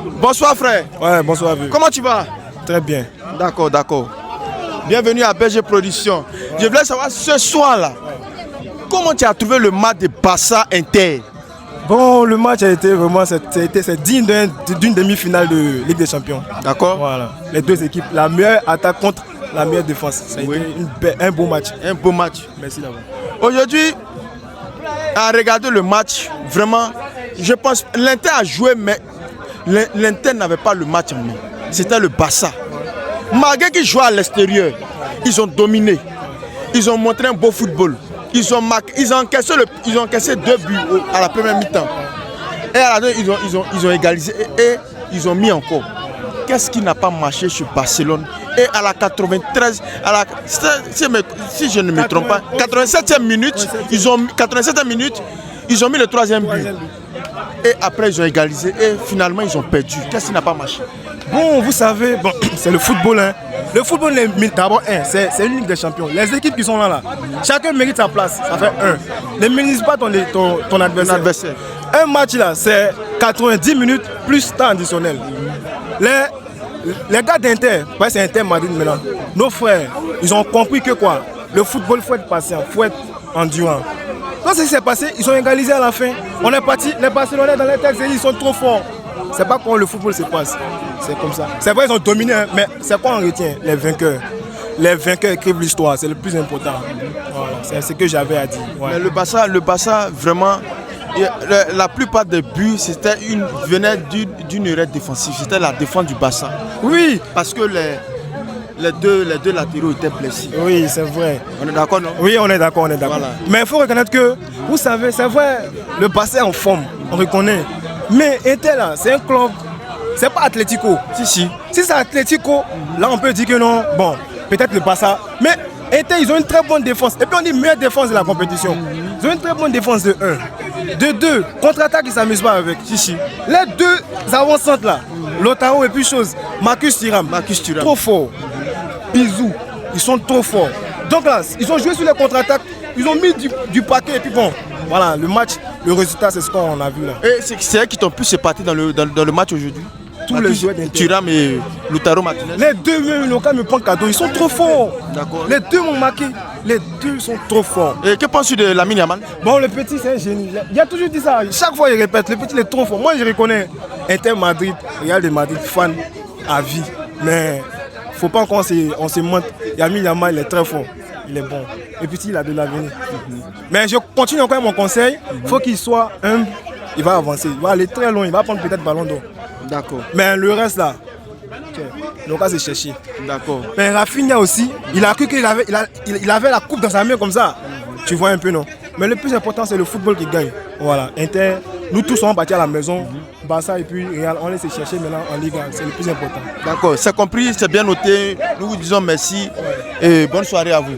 Bonsoir frère. Ouais, bonsoir. Vieux. Comment tu vas? Très bien. D'accord, d'accord. Bienvenue à BG Production. Je voulais savoir ce soir-là, comment tu as trouvé le match de Barça Inter? Bon, le match a été vraiment c'est digne d'une demi-finale de Ligue des Champions. D'accord. Voilà. Les deux équipes, la meilleure attaque contre la meilleure défense. Ça a été un beau match. Un beau match. Merci d'avoir. Aujourd'hui, à regarder le match, vraiment, je pense l'Inter a joué, mais l'Inter n'avait pas le match en main. C'était le Barça. Malgré qu'ils jouaient à l'extérieur, ils ont dominé. Ils ont montré un beau football. Ils ont encaissé 2 buts à la première mi-temps. Et à la deuxième, ils ont égalisé et ils ont mis encore. Qu'est-ce qui n'a pas marché sur Barcelone? Et à la 93, si je ne me trompe pas, 87e minute, ils ont mis le 3e but. Et après, ils ont égalisé et finalement, ils ont perdu. Qu'est-ce qui n'a pas marché? Bon, vous savez, bon, c'est le football. Hein. Le football, d'abord, c'est une Ligue des Champions. Les équipes qui sont là, chacun mérite sa place. Ça fait 1. Ne minimise pas ton adversaire. Un match, là, c'est 90 minutes plus temps additionnel. Les gars d'Inter, c'est Inter Madrid maintenant. Nos frères, ils ont compris que quoi? Le football, il faut être patient, il faut être endurant. Donc, ce qui s'est passé, ils ont égalisé à la fin. On est parti, les Barcelonais dans les textes, ils sont trop forts. C'est pas comment le football se passe. C'est comme ça. C'est vrai, ils ont dominé, hein, mais c'est quoi on retient? Les vainqueurs. Les vainqueurs écrivent l'histoire, c'est le plus important. Voilà, c'est ce que j'avais à dire. Ouais. Mais le Barça, vraiment, la plupart des buts venaient d'une erreur défensive. C'était la défense du Barça. Oui. Parce que les deux latéraux étaient blessés. Oui, c'est vrai. On est d'accord, non? Oui, on est d'accord, Voilà. Mais il faut reconnaître que, vous savez, c'est vrai, le Barça est en forme, on reconnaît. Mais Inter, là, c'est un club, c'est pas Atlético. Si c'est Atlético, là, on peut dire que non, bon, peut-être le Barça. Mais Inter, ils ont une très bonne défense. Et puis on dit meilleure défense de la compétition. Ils ont une très bonne défense de 1. De 2, contre-attaque, ils ne s'amusent pas avec. Les deux avant-centres là, Lautaro et puis Marcus Thuram. Trop fort. Bisous, ils sont trop forts. Donc là, ils ont joué sur les contre-attaques, ils ont mis du paquet et puis bon, voilà, le match, le résultat, c'est ce qu'on a vu là. Et c'est eux qui t'ont pu se partir dans le match aujourd'hui? Tous les joueurs d'Inter. Thuram et Lautaro Martinez. Les deux même, ils n'ont qu'à me prendre cadeau, ils sont trop forts. D'accord. Les deux m'ont marqué, les deux sont trop forts. Et que penses-tu de Lamine Yamal? Bon, le petit, c'est un génie. Il a toujours dit ça, chaque fois il répète, le petit il est trop fort. Moi je reconnais Inter Madrid, Real de Madrid, fan à vie. Mais faut pas qu'on se monte. Lamine Yamal, il est très fort. Il est bon. Et puis il a de l'avenir. Mais je continue encore mon conseil. Il faut qu'il soit humble. Il va avancer. Il va aller très loin. Il va prendre peut-être ballon d'or. D'accord. Mais le reste là, il n'a qu'à se chercher. D'accord. Mais Rafinha aussi, il a cru qu'il avait la coupe dans sa main comme ça. Tu vois un peu, non? Mais le plus important, c'est le football qui gagne. Voilà. Inter, nous tous sommes partis à la maison. Barça et puis Real, on laisse se chercher maintenant en Ligue 1. C'est le plus important. D'accord. C'est compris, c'est bien noté. Nous vous disons merci et bonne soirée à vous.